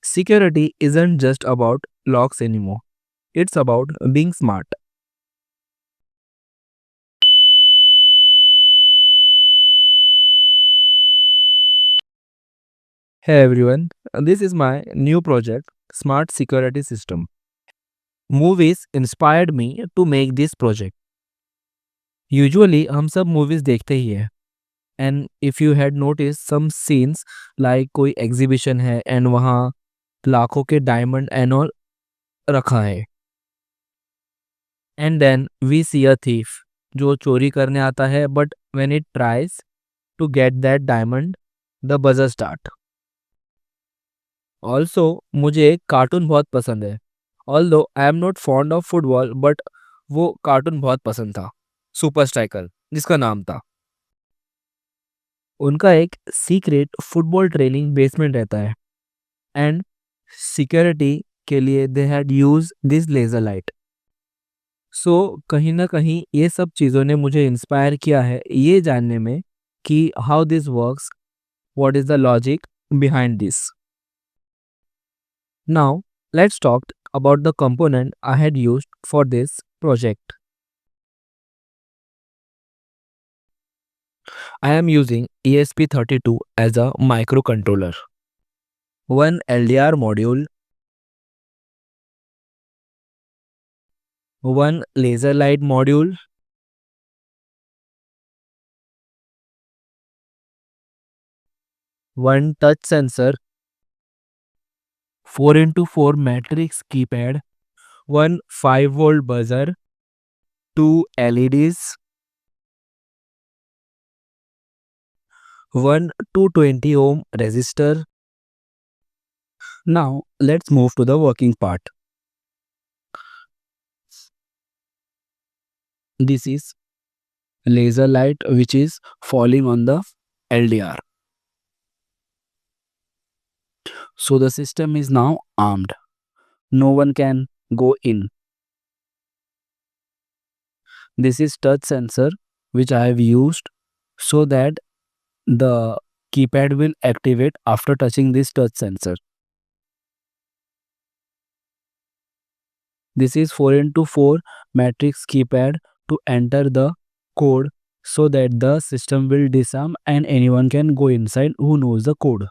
Security isn't just about locks anymore. It's about being smart. Hey everyone, this is my new project, Smart Security System. Movies inspired me to make this project. Usually हम सब movies देखते ही हैं. And if you had noticed some scenes like कोई exhibition है and वहाँ लाखों के diamond and all रखा है. And then we see a thief जो चोरी करने आता है but when it tries to get that diamond, the buzzer start. Also, मुझे एक कार्टून बहुत पसंद है. Although I am not fond of football, but वो कार्टून बहुत पसंद था. सुपर स्ट्राइकर जिसका नाम था. उनका एक सीक्रेट फुटबॉल ट्रेनिंग बेसमेंट रहता है. एंड सिक्योरिटी के लिए they had use this laser light. So कहीं ना कहीं ये सब चीज़ों ने मुझे इंस्पायर किया है ये जानने में कि how this works, what is the logic behind this. Now let's talk about the component I had used for this project. I am using ESP32 as a microcontroller, one LDR module, one laser light module, one touch sensor, 4x4 matrix keypad, one 5-volt buzzer, two LEDs, one 220 ohm resistor. Now let's move to the working part. This is laser light which is falling on the LDR. So the system is now armed. No one can go in. This is touch sensor which I have used so that the keypad will activate after touching this touch sensor. This is 4x4 matrix keypad to enter the code so that the system will disarm and anyone can go inside who knows the code.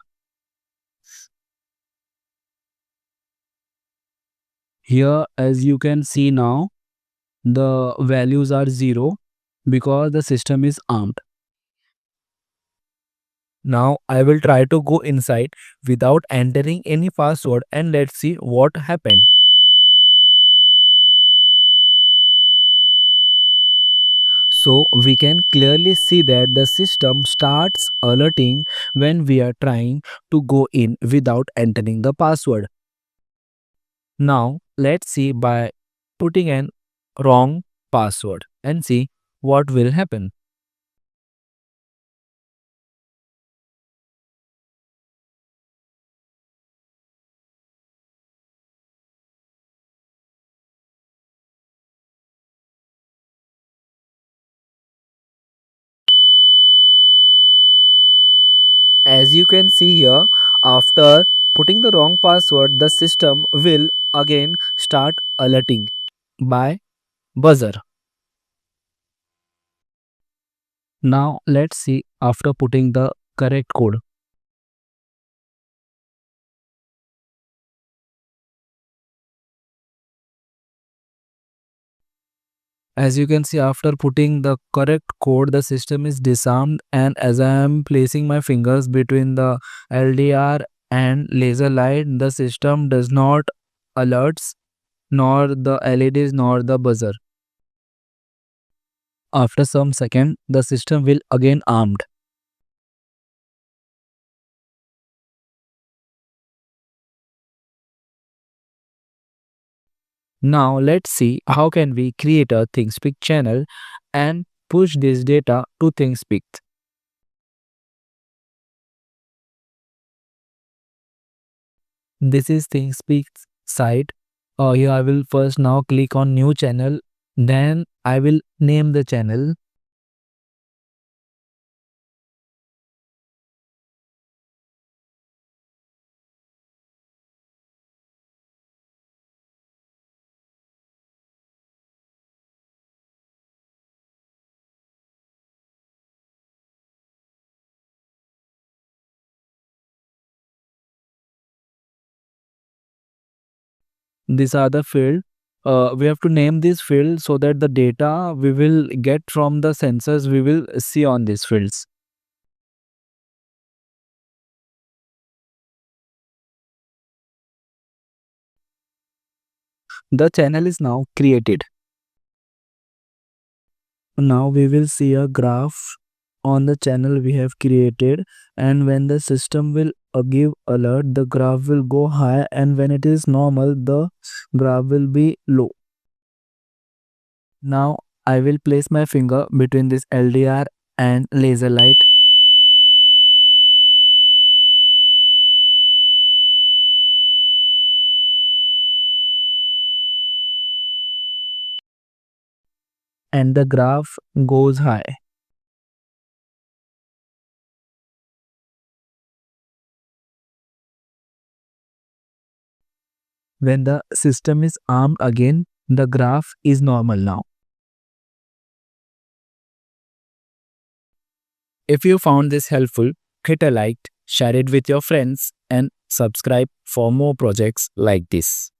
Here, as you can see now, the values are 0 because the system is armed. Now I will try to go inside without entering any password and let's see what happened. So we can clearly see that the system starts alerting when we are trying to go in without entering the password. Now let's see by putting an wrong password and see what will happen. As you can see here, after putting the wrong password, the system will again start alerting by buzzer. Now let's see after putting the correct code. As you can see, after putting the correct code, the system is disarmed, and as I am placing my fingers between the LDR and laser light, the system does not alerts nor the LEDs nor the buzzer. After some second, the system will again armed. Now let's see how can we create a ThingSpeak channel and push this data to ThingSpeak. This is ThingSpeak's site. Here I will first now click on new channel. Then I will name the channel. These are the field. We have to name this field so that the data we will get from the sensors we will see on these fields. The channel is now created. Now we will see a graph on the channel we have created, and when the system will give alert, the graph will go high, and when it is normal, the graph will be low. Now I will place my finger between this LDR and laser light, and the graph goes high. When the system is armed again, the graph is normal now. If you found this helpful, hit a like, share it with your friends, and subscribe for more projects like this.